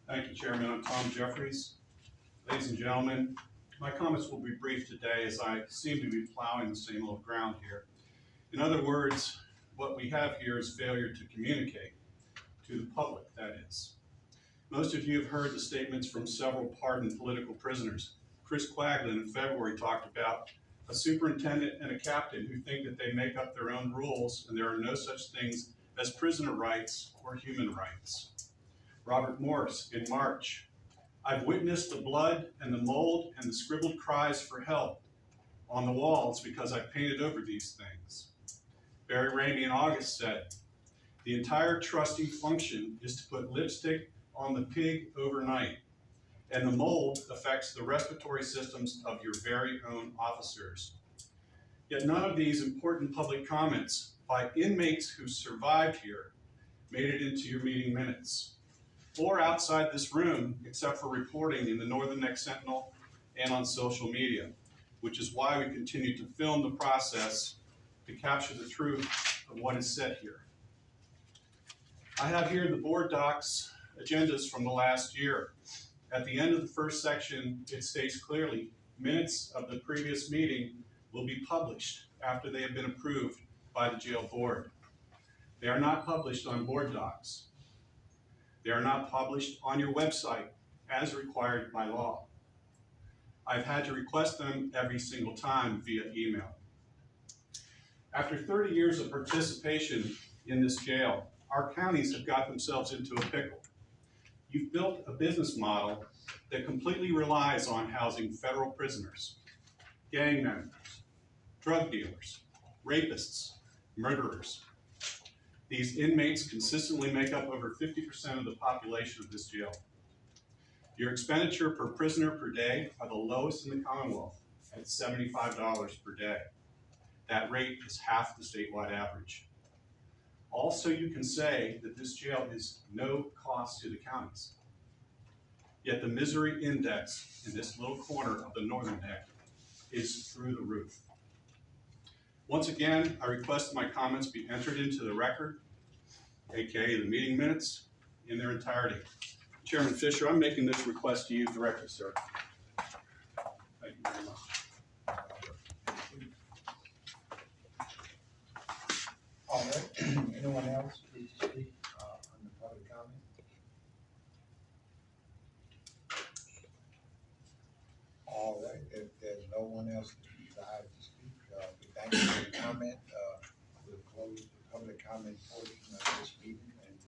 Thank you, Chairman. I'm Tom Jeffries. Ladies and gentlemen, my comments will be brief today as I seem to be plowing the same old ground here. In other words, what we have here is failure to communicate to the public, that is. Most of you have heard the statements from several pardoned political prisoners. Chris Quaglin in February talked about a superintendent and a captain who think that they make up their own rules and there are no such things as prisoner rights or human rights. Robert Morse in March, I've witnessed the blood and the mold and the scribbled cries for help on the walls because I painted over these things. Barry Ramey in August said, the entire trusting function is to put lipstick on the pig overnight, and the mold affects the respiratory systems of your very own officers. Yet none of these important public comments by inmates who survived here made it into your meeting minutes, or outside this room, except for reporting in the Northern Neck Sentinel and on social media, which is why we continue to film the process to capture the truth of what is said here. I have here the board docs agendas from the last year. At the end of the first section, it states clearly, minutes of the previous meeting will be published after they have been approved by the jail board. They are not published on board docs. They are not published on your website as required by law. I've had to request them every single time via email. After 30 years of participation in this jail, our counties have got themselves into a pickle. You've built a business model that completely relies on housing federal prisoners, gang members, drug dealers, rapists, murderers. These inmates consistently make up over 50% of the population of this jail. Your expenditure per prisoner per day are the lowest in the Commonwealth at $75 per day. That rate is half the statewide average. Also, you can say that this jail is no cost to the counties. Yet the misery index in this little corner of the Northern Neck is through the roof. Once again, I request that my comments be entered into the record, aka the meeting minutes, in their entirety. Chairman Fisher, I'm making this request to you directly, sir. Thank you very much. All right, anyone else please speak on the public comment? All right, if there's no one else that desires to speak, we thank you for your comment. We'll close the public comment portion